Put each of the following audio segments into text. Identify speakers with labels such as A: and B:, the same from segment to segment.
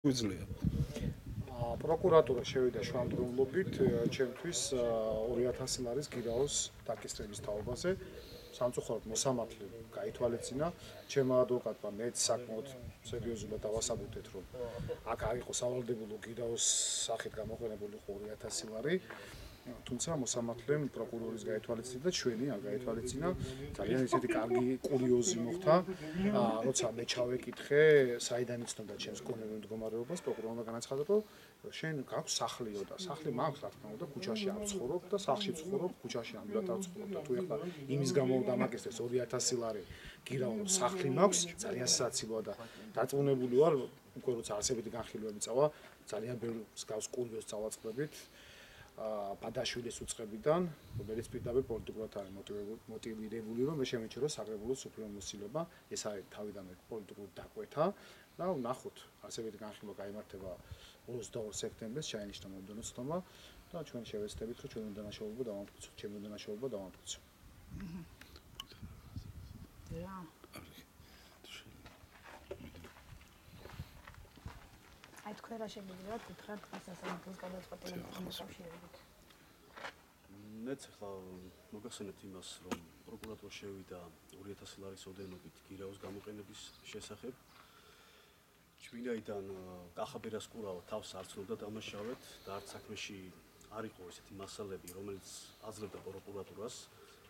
A: გვიძლია.
B: პროკურატურა შევიდა შუამდროულობით ჩემთვის 2000 ლარის გირაოს დაკისრების თაობაზე. სამწუხაროდ მოსამართლე გაითვალისწინა. ჩემმა ადვოკატმა მეც საკმაოდ სერიოზულად დავასაბუთეთ, რომ აქ არ იყო სავალდებულო გირაოს სახით გამოყენებული 2000 ლარი. თუმცა მოსამართლემ პროკურორის გაითვალისწინა და ჩვენი არ გაითვალისწინა. ძალიან ისეთი კარგი კურიოზი მოხდა, როცა მე ჩავეკითხე, საიდან იცნობდა ჩემს კონერულ მდგომარეობას, პროკურორმა განაცხადა, რომ შენ გაქვს სახლიო და სახლი მაქვს, რა თქმა უნდა, ქუჩაში არ ვცხოვრობ და სახლში ვცხოვრობ, ქუჩაში ამბულად არ ვცხოვრობ და თუ ეხლა იმის გამო დამაკისრეს 2000 ლარი გირაო, სახლი მაქვს, ძალიან სასაცილოა და დარწმუნებული ვარ, უკვე როცა არსებითი განხილვები წავა, ძალიან ბევრი მსგავს კურიოზს წავაწყდებით. ბადაშვილის უწყებიდან, რომელიც პირდაპირ პოლიტიკურად არის მოტივირებული, რომ მე შემეჩერო საკრებულოს უფლებო მოსილება, ეს არის თავიდანვე პოლიტიკური დაკვეთა და ვნახოთ, არსებითი განხილვა გაიმართება 22 სექტემბერს, ჩაინიშნა მომდევნო ცნობა და ჩვენ შევეცდებით, რომ ჩვენი დანაშაულობა დავამტკიცოთ, ჩემი დანაშაულობა დავამტკიცო.
C: აი თქვენ რა შეგვიძლია გითხრათ სასამართლოს გადაწყვეტილებთან დაკავშირებით?
D: მეც ახლა მოგახსენებთ იმას, რომ პროკურატურა შევიდა 2000 ლარის ოდენობით გირაოს გამოყენების შესახებ. ჩვენაიდან კახაბერას კურავა თავს არ ცნობდა დამაშავეთ და არც საქმეში არ იყო ესეთი მასალები, რომელიც აძლევდა პროკურატურას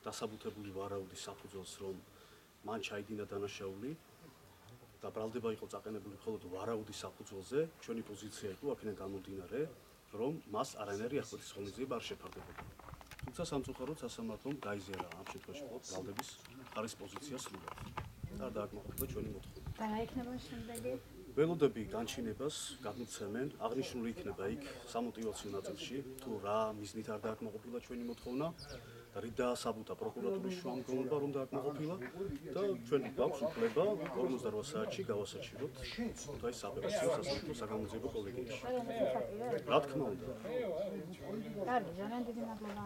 D: დასაბუთებული ვარაუდის საფუძველს, რომ მან ჩაიდინა დანაშაული და ბრალდება იყო წაყენებული მხოლოდ ვარაუდის საფუძველზე. ჩვენი პოზიცია იყო აქედან გამომდინარე, რომ მას არანაირი ახალგაზრდის ღონისძიება არ შეფარდებოდა. თუმცა სამწუხაროდ სასამართლომ გაიზიარა ამ შემთხვევაში მხოლოდ ბრალდების ხარის პოზიცია სრულად და არ დააკმაყოფილა ჩვენი მოთხოვნა.
C: და რა იქნება შემდეგი?
D: ველოდები განჩინებას გადმოცემენ, აღნიშნული იქნება იქ სამოტივაციო ნაწილში, თუ რა მიზნით არ დააკმაყოფილა ჩვენი მოთხოვნა და რით დაასაბუთა პროკურატურის შუამდგომლობა, რომ დააკმაყოფილა და ჩვენ გვაქვს უფლება 48 საათში გავასაჩივროთ თუ აი საპრესიო სასამართლო საგამოძიებო კოლეგიაში. რა თქმა უნდა.
C: კარგი, ძალიან დიდი მადლობა.